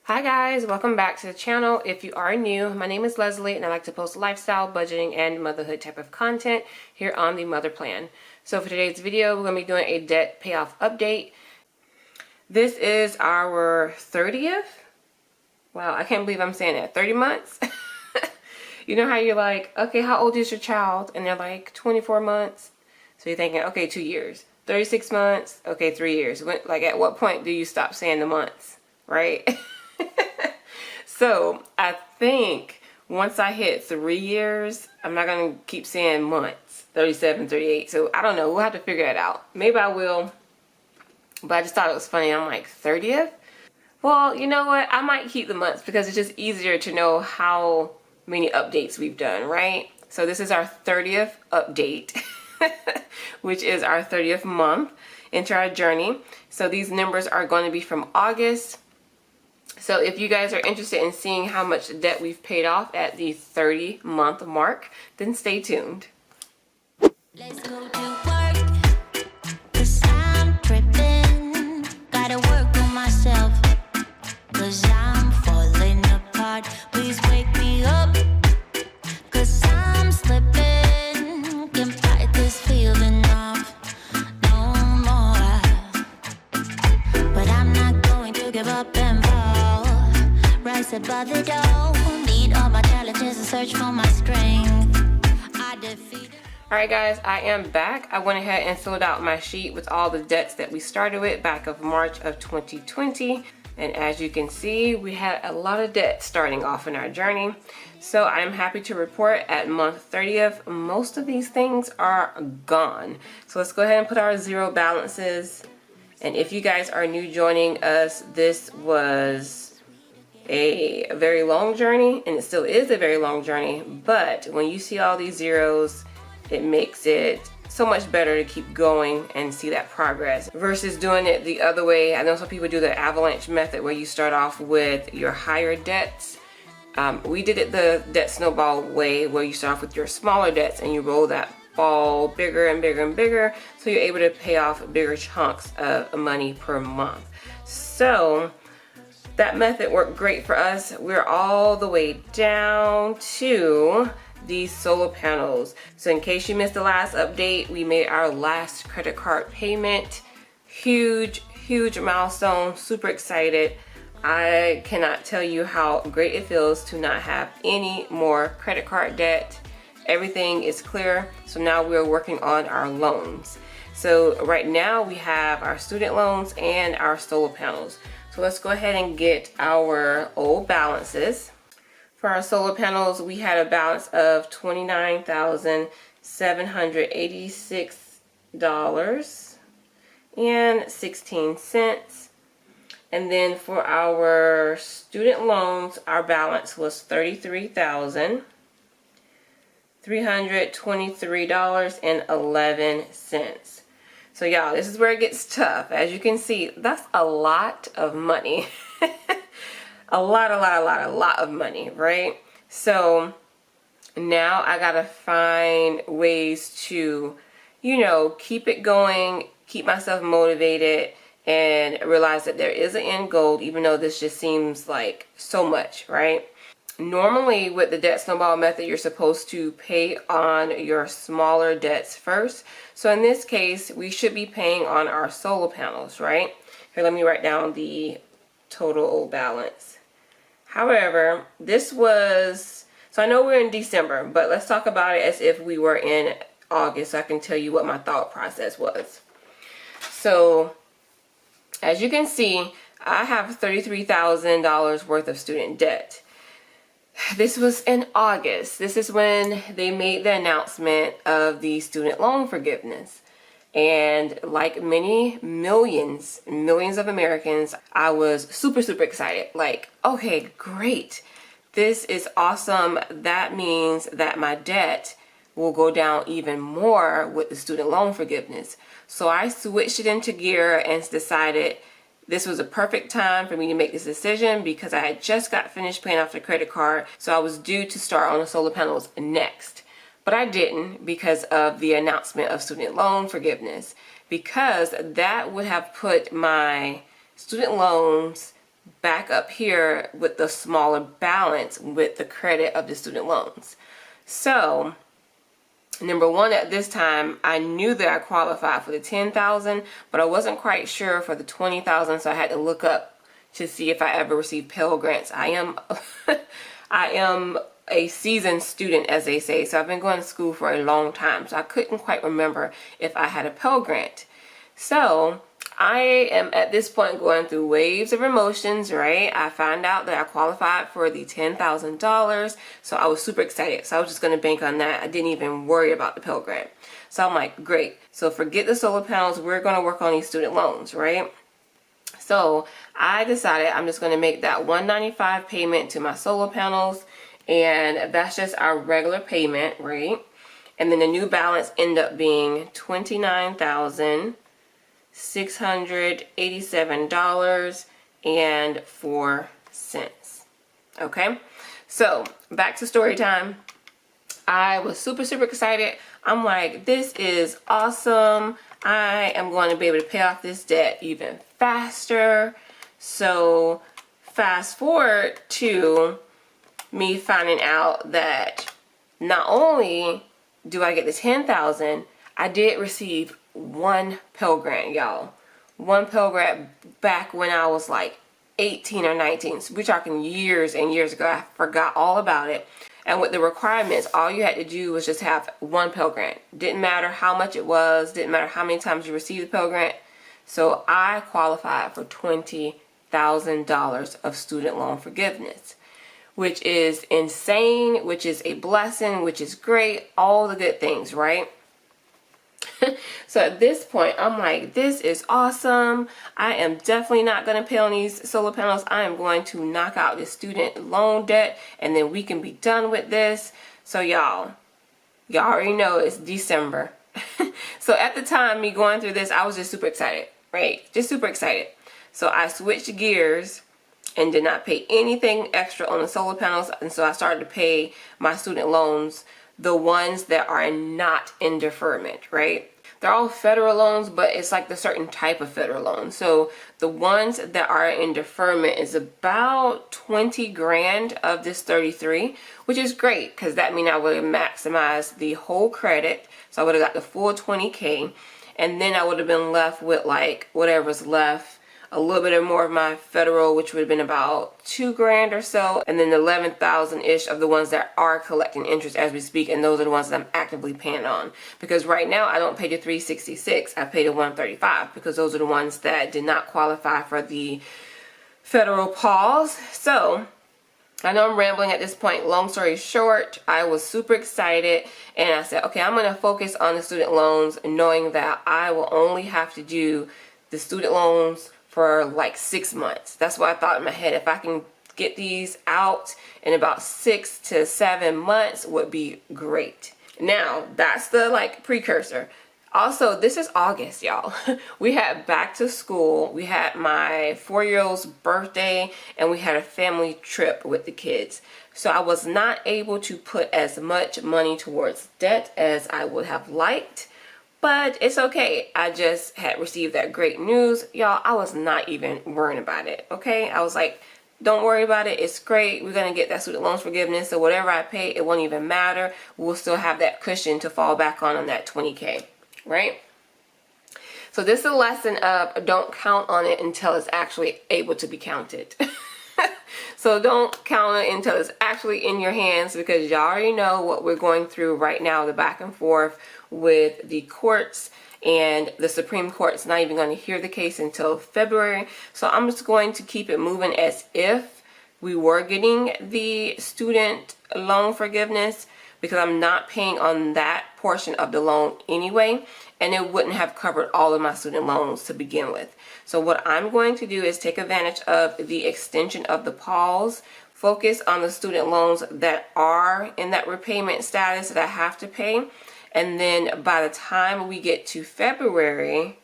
Hi guys, welcome back to the channel. If you are new, my name is Leslie and I like to post lifestyle, budgeting, and motherhood type of content here on the Mother Plan. So for today's video, we're going to be doing a debt payoff update. This is our 30th. Wow, I can't believe I'm saying that. 30 months? You know how you're like, okay, how old is your child? And they're like 24 months. So you're thinking, okay, 2 years. 36 months, okay, 3 years. Like at what point do you stop saying the months, right? So I think once I hit 3 years, I'm not going to keep saying months, 37, 38. So I don't know. We'll have to figure it out. Maybe I will. But I just thought it was funny. I'm like, 30th? Well, you know what? I might keep the months because it's just easier to know how many updates we've done, right? So this is our 30th update, which is our 30th month into our journey. So these numbers are going to be from August. So if you guys are interested in seeing how much debt we've paid off at the 30-month mark, then stay tuned. Let's go to work, 'cause I'm tripping. Gotta work on myself, 'cause I'm falling apart. Please wake me up, 'cause I'm slipping. Can't fight this feeling off no more. But I'm not going to give up and fall. Rise above the door, meet all my challenges and search for my strength. I defeated. Alright guys, I am back. I went ahead and filled out my sheet with all the debts that we started with back of March of 2020. And as you can see, we had a lot of debt starting off in our journey. So I'm happy to report at month 30th, most of these things are gone. So let's go ahead and put our zero balances. And if you guys are new joining us, this was a very long journey, and it still is a very long journey. But when you see all these zeros, it makes it so much better to keep going and see that progress versus doing it the other way. I know some people do the avalanche method where you start off with your higher debts. We did it the debt snowball way, where you start off with your smaller debts and you roll that ball bigger and bigger and bigger, so you're able to pay off bigger chunks of money per month. So that method worked great for us. We're all the way down to these solar panels. So in case you missed the last update, we made our last credit card payment. Huge milestone, super excited. I cannot tell you how great it feels to not have any more credit card debt. Everything is clear, so now we're working on our loans. So right now we have our student loans and our solar panels. So let's go ahead and get our old balances. For our solar panels, we had a balance of $29,786.16. And then for our student loans, our balance was $33,323.11. So y'all, this is where it gets tough. As you can see, that's a lot of money. a lot of money, right? So now I gotta find ways to, keep it going, keep myself motivated, and realize that there is an end goal, even though this just seems like so much, right? Normally with the debt snowball method, you're supposed to pay on your smaller debts first. So in this case, we should be paying on our solar panels, right? Here, let me write down the total balance. However, this was, so I know we're in December, but let's talk about it as if we were in August so I can tell you what my thought process was. So as you can see, I have $33,000 worth of student debt. This was in August. This is when they made the announcement of the student loan forgiveness. And like many millions of Americans, I was super excited. Like, okay, great. This is awesome. That means that my debt will go down even more with the student loan forgiveness. So I switched it into gear and decided this was a perfect time for me to make this decision because I had just got finished paying off the credit card, so I was due to start on the solar panels next. But I didn't because of the announcement of student loan forgiveness, because that would have put my student loans back up here with the smaller balance with the credit of the student loans. So number one, at this time, I knew that I qualified for the $10,000, but I wasn't quite sure for the $20,000, so I had to look up to see if I ever received Pell Grants. I am, I am a seasoned student, as they say, so I've been going to school for a long time, so I couldn't quite remember if I had a Pell Grant. So I am at this point going through waves of emotions, right? I found out that I qualified for the $10,000, so I was super excited. So I was just going to bank on that. I didn't even worry about the Pell Grant. So I'm like, great. So forget the solar panels. We're going to work on these student loans, right? So I decided I'm just going to make that $195 payment to my solar panels, and that's just our regular payment, right? And then the new balance ended up being $29,687.04. Okay, so back to story time. I was super excited. I'm like, this is awesome. I am going to be able to pay off this debt even faster. So fast forward to me finding out that not only do I get the $10,000, I did receive one Pell Grant, y'all. One Pell Grant back when I was like 18 or 19. So we're talking years and years ago. I forgot all about it. And with the requirements, all you had to do was just have one Pell Grant. Didn't matter how much it was, didn't matter how many times you received the Pell Grant. So I qualified for $20,000 of student loan forgiveness, which is insane, which is a blessing, which is great, all the good things, right? So at this point, I'm like, this is awesome. I am definitely not going to pay on these solar panels. I am going to knock out this student loan debt, and then we can be done with this. So y'all already know it's December. So at the time, me going through this, I was just super excited, right? Just super excited. So I switched gears and did not pay anything extra on the solar panels. And so I started to pay my student loans, the ones that are not in deferment, right? They're all federal loans, but it's like the certain type of federal loan. So the ones that are in deferment is about 20 grand of this 33, which is great because that means I would have maximized the whole credit. So I would have got the full 20K, and then I would have been left with like whatever's left, a little bit more of my federal, which would have been about 2 grand or so, and then the 11,000-ish of the ones that are collecting interest as we speak, and those are the ones that I'm actively paying on. Because right now I don't pay the 366, I pay the 135, because those are the ones that did not qualify for the federal pause. So I know I'm rambling at this point. Long story short, I was super excited, and I said, okay, I'm going to focus on the student loans, knowing that I will only have to do the student loans for like 6 months. That's what I thought in my head. If I can get these out in about 6 to 7 months would be great. Now, that's the like precursor. Also, this is August, y'all. We had back to school. We had my 4-year-old's birthday, and we had a family trip with the kids. So I was not able to put as much money towards debt as I would have liked. But it's okay. I just had received that great news. Y'all, I was not even worrying about it, okay? I was like, don't worry about it. It's great. We're going to get that student loans forgiveness. So whatever I pay, it won't even matter. We'll still have that cushion to fall back on that 20K, right? So this is a lesson of don't count on it until it's actually able to be counted. So don't count it until it's actually in your hands, because y'all already know what we're going through right now, the back and forth with the courts, and the Supreme Court's not even going to hear the case until February. So I'm just going to keep it moving as if we were getting the student loan forgiveness, because I'm not paying on that portion of the loan anyway, and it wouldn't have covered all of my student loans to begin with. So what I'm going to do is take advantage of the extension of the pause, focus on the student loans that are in that repayment status that I have to pay, and then by the time we get to February,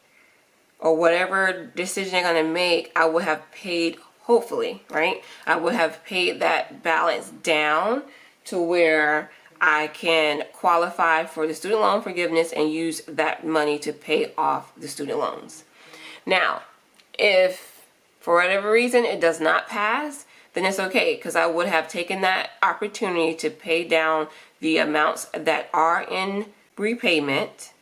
or whatever decision they're going to make, I will have paid, hopefully, right? I will have paid that balance down to where I can qualify for the student loan forgiveness and use that money to pay off the student loans. Now, if for whatever reason it does not pass, then it's okay, because I would have taken that opportunity to pay down the amounts that are in repayment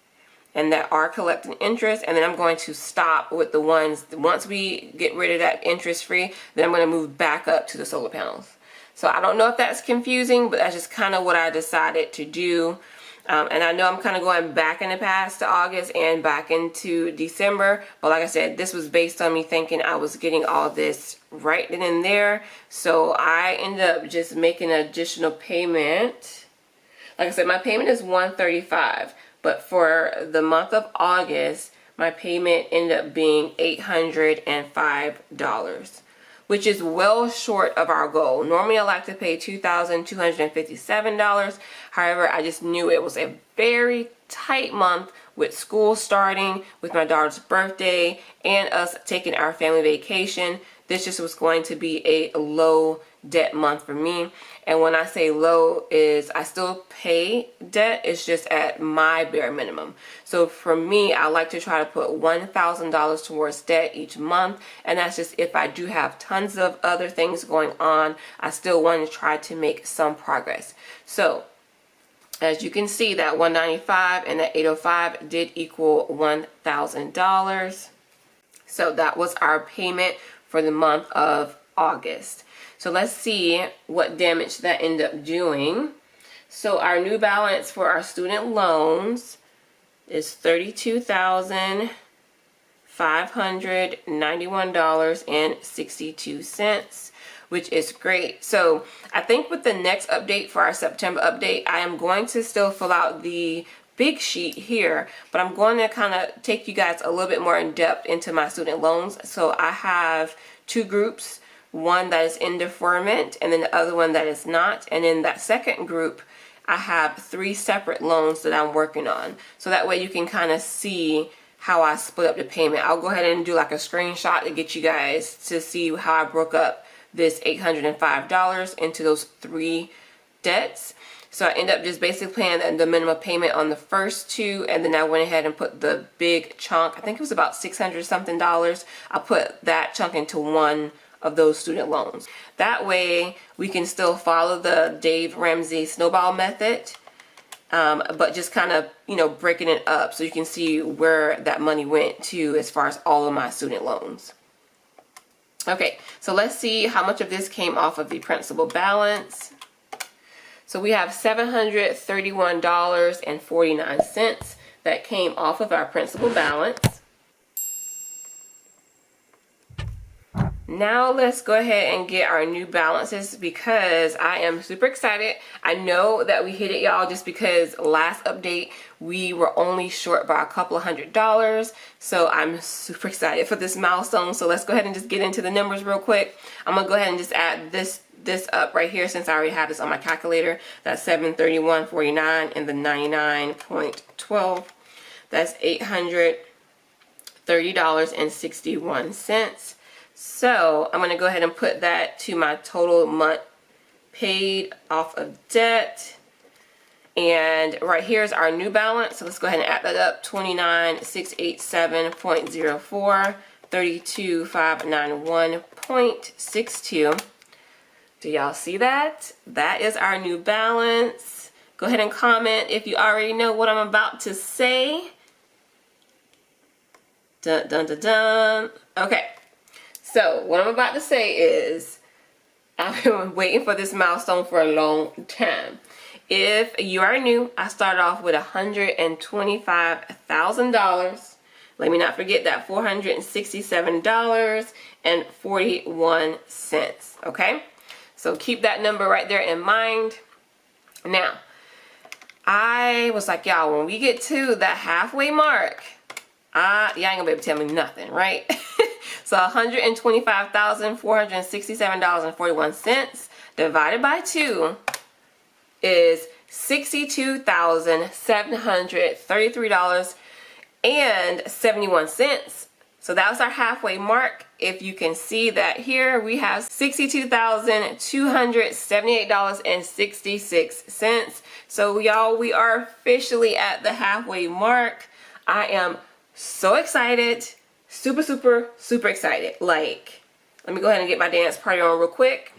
and that are collecting interest, and then I'm going to stop with the ones, once we get rid of that interest free, then I'm going to move back up to the solar panels. So I don't know if that's confusing, but that's just kind of what I decided to do. And I know I'm kind of going back in the past to August and back into December, but like I said, this was based on me thinking I was getting all this right then and there. So I ended up just making an additional payment. Like I said, my payment is $135, but for the month of August, my payment ended up being $805, which is well short of our goal. Normally I like to pay $2,257. However, I just knew it was a very tight month with school starting, with my daughter's birthday, and us taking our family vacation. This just was going to be a low debt month for me. And when I say low, is I still pay debt, it's just at my bare minimum. So for me, I like to try to put $1,000 towards debt each month, and that's just if I do have tons of other things going on, I still want to try to make some progress. So as you can see, that $195 and that $805 did equal $1,000. So that was our payment for the month of August. So let's see what damage that ended up doing. So our new balance for our student loans is $32,591.62, which is great. So I think with the next update for our September update, I am going to still fill out the big sheet here, but I'm going to kind of take you guys a little bit more in depth into my student loans. So I have two groups, one that is in deferment and then the other one that is not. And in that second group, I have 3 separate loans that I'm working on. So that way you can kind of see how I split up the payment. I'll go ahead and do like a screenshot to get you guys to see how I broke up this $805 into those 3 debts. So I end up just basically paying the minimum payment on the first 2, and then I went ahead and put the big chunk, I think it was about $600 something. I put that chunk into one of those student loans. That way we can still follow the Dave Ramsey Snowball method, but just kind of, you know, breaking it up so you can see where that money went to as far as all of my student loans. Okay, so let's see how much of this came off of the principal balance. So we have $731.49 that came off of our principal balance. Now let's go ahead and get our new balances because I am super excited. I know that we hit it, y'all, just because last update we were only short by a couple of $100. So I'm super excited for this milestone. So let's go ahead and just get into the numbers real quick. I'm gonna go ahead and just add this up right here since I already have this on my calculator. That's 731.49 and the 99.12. That's $830.61. So I'm going to go ahead and put that to my total month paid off of debt. And right here is our new balance. So let's go ahead and add that up. 29,687.04, 32,591.62. Do y'all see that? That is our new balance. Go ahead and comment if you already know what I'm about to say. Dun, dun, dun, dun. Okay. So what I'm about to say is I've been waiting for this milestone for a long time. If you are new, I started off with $125,000. Let me not forget that $467.41. Okay? So keep that number right there in mind. Now, I was like, y'all, when we get to that halfway mark, y'all ain't gonna be able to tell me nothing, right? So $125,467.41 divided by 2 is $62,733.71. So that was our halfway mark. If you can see that here, we have $62,278.66. So y'all, we are officially at the halfway mark. I am so excited. Super, super, super excited. Like, Let me go ahead and get my dance party on real quick.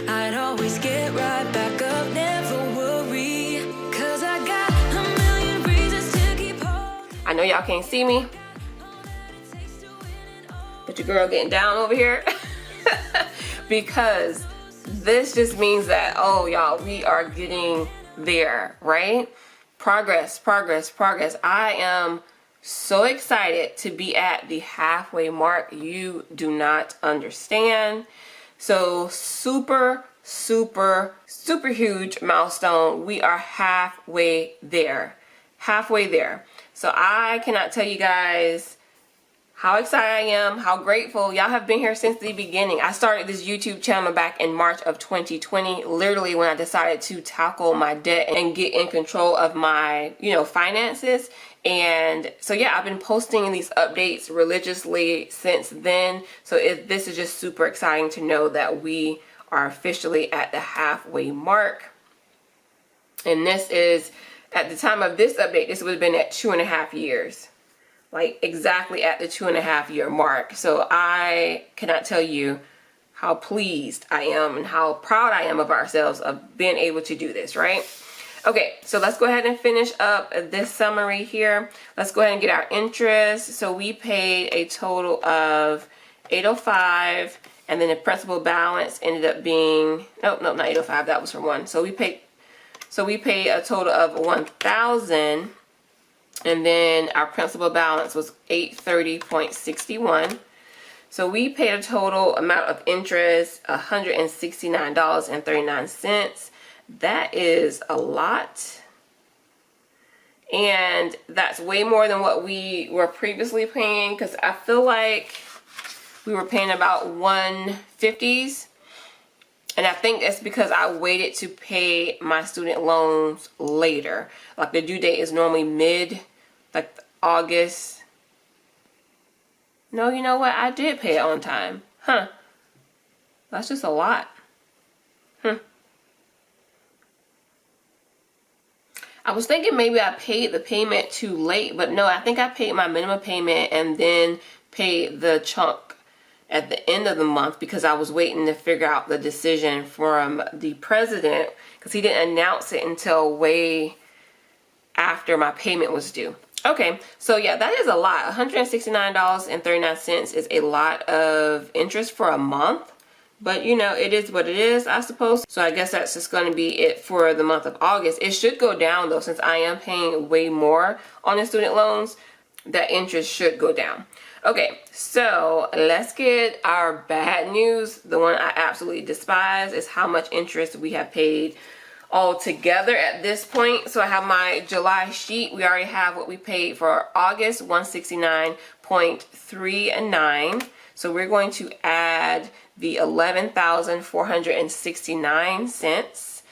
I'd always get right back up, never worry, 'cause I got a million reasons to keep holding. I know y'all can't see me, but your girl getting down over here because this just means that, oh y'all, we are getting there, right? Progress, progress, progress. I am so excited to be at the halfway mark. You do not understand. So super, super, super huge milestone. We are halfway there. Halfway there. So I cannot tell you guys how excited I am, how grateful. Y'all have been here since the beginning. I started this YouTube channel back in March of 2020, literally when I decided to tackle my debt and get in control of my, finances. And so yeah, I've been posting these updates religiously since then. So this is just super exciting to know that we are officially at the halfway mark. And this is, at the time of this update, this would have been at 2.5 years. Like exactly at the 2.5 year mark. So I cannot tell you how pleased I am and how proud I am of ourselves of being able to do this, right? Okay, so let's go ahead and finish up this summary here. Let's go ahead and get our interest. So we paid a total of $805, and then the principal balance ended up being, no, not $805, that was for one. So we paid a total of $1,000. And then our principal balance was $830.61. So we paid a total amount of interest, $169.39. That is a lot. And that's way more than what we were previously paying, because I feel like we were paying about 150s. And I think that's because I waited to pay my student loans later. Like the due date is normally like August. No, you know what? I did pay it on time. Huh. That's just a lot. I was thinking maybe I paid the payment too late, but no, I think I paid my minimum payment and then paid the chunk at the end of the month because I was waiting to figure out the decision from the president, because he didn't announce it until way after my payment was due. Okay, so yeah, that is a lot. $169.39 is a lot of interest for a month, but it is what it is, I suppose. So I guess that's just going to be it for the month of August. It should go down though, since I am paying way more on the student loans. That interest should go down. Okay, so let's get our bad news. The one I absolutely despise is how much interest we have paid all together at this point. So I have my July sheet. We already have what we paid for August, $169.39. So we're going to add the $11,469.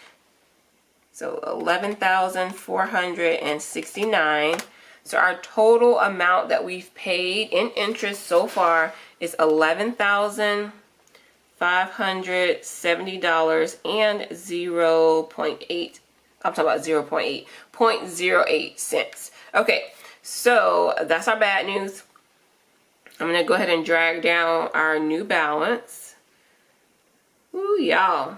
So $11,469. So our total amount that we've paid in interest so far is $11,570 and 0.8. I'm talking about 0.08 cents. Okay, so that's our bad news. I'm gonna go ahead and drag down our new balance. Ooh, y'all,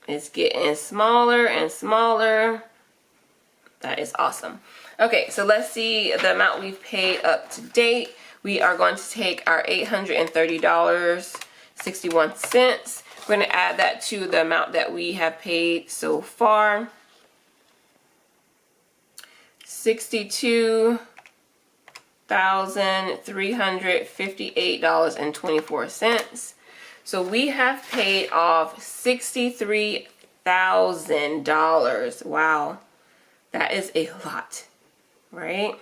it's getting smaller and smaller. That is awesome. Okay, so let's see the amount we've paid up to date. We are going to take our $830.61. We're going to add that to the amount that we have paid so far. $62,358.24. So we have paid off $63,000. Wow. That is a lot, right?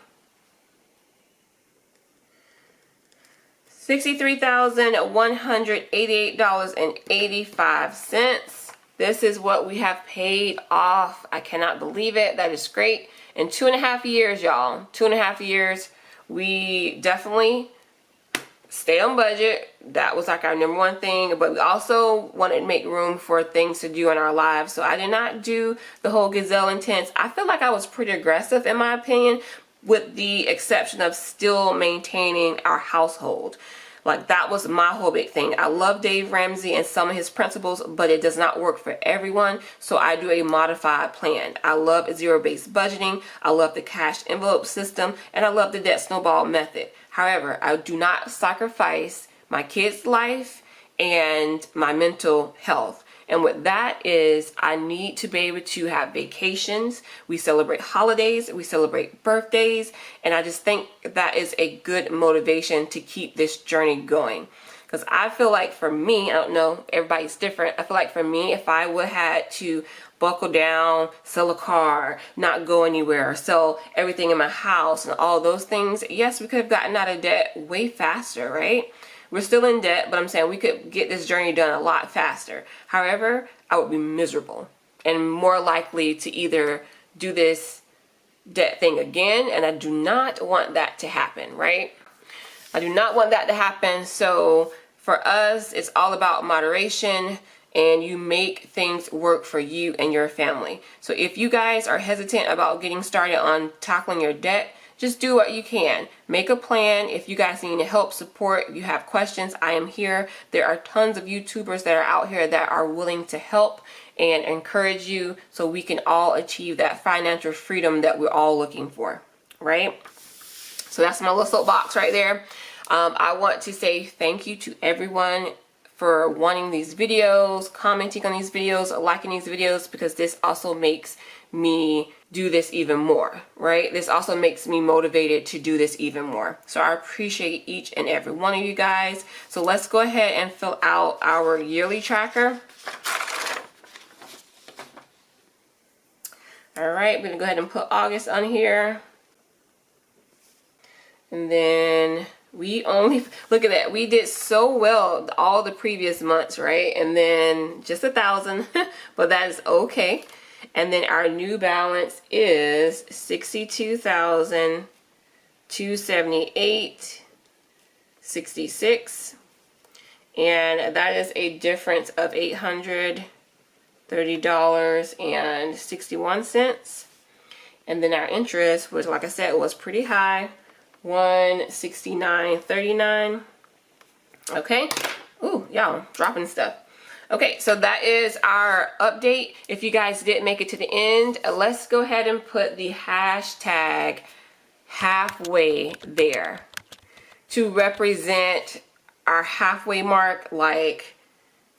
$63,188.85. This is what we have paid off. I cannot believe it. That is great. In 2.5 years, y'all, 2.5 years, we definitely stay on budget. That was like our number one thing, but we also wanted to make room for things to do in our lives. So I did not do the whole gazelle intense. I feel like I was pretty aggressive in my opinion, with the exception of still maintaining our household. Like, that was my whole big thing. I love Dave Ramsey and some of his principles, but it does not work for everyone. So I do a modified plan. I love zero-based budgeting. I love the cash envelope system, and I love the debt snowball method. However, I do not sacrifice my kids' life and my mental health. And what that is, I need to be able to have vacations. We celebrate holidays, we celebrate birthdays, and I just think that is a good motivation to keep this journey going. Because I feel like for me, I don't know, everybody's different. I feel like for me, if I would have had to buckle down, sell a car, not go anywhere, sell everything in my house and all those things, yes, we could have gotten out of debt way faster, right? We're still in debt, but I'm saying we could get this journey done a lot faster. However, I would be miserable and more likely to either do this debt thing again, and I do not want that to happen, right? I do not want that to happen. So for us, it's all about moderation, and you make things work for you and your family. So if you guys are hesitant about getting started on tackling your debt, just do what you can. Make a plan. If you guys need help, support, if you have questions, I am here. There are tons of YouTubers that are out here that are willing to help and encourage you so we can all achieve that financial freedom that we're all looking for, right? So that's my little soapbox right there. I want to say thank you to everyone for wanting these videos, commenting on these videos, liking these videos, because this also makes me do this even more, right? This also makes me motivated to do this even more. So I appreciate each and every one of you guys. So let's go ahead and fill out our yearly tracker. All right, we're gonna go ahead and put August on here. And then we only, look at that, we did so well all the previous months, right? And then just 1,000, but that is okay. And then our new balance is $62,278.66, and that is a difference of $830.61. And then our interest, which, like I said, was pretty high, $169.39. Okay. Ooh, y'all dropping stuff. Okay, so that is our update. If you guys didn't make it to the end, let's go ahead and put the hashtag halfway there to represent our halfway mark. Like,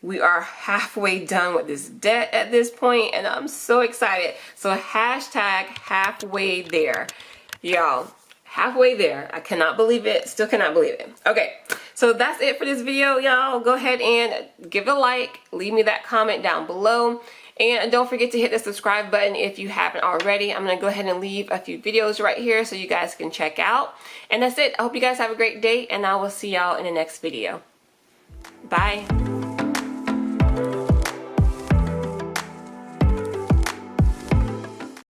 we are halfway done with this debt at this point, and I'm so excited. So hashtag halfway there. Y'all, halfway there. I cannot believe it. Still cannot believe it. Okay, so that's it for this video, y'all. Go ahead and give it a like. Leave me that comment down below. And don't forget to hit the subscribe button if you haven't already. I'm going to go ahead and leave a few videos right here so you guys can check out. And that's it. I hope you guys have a great day, and I will see y'all in the next video. Bye.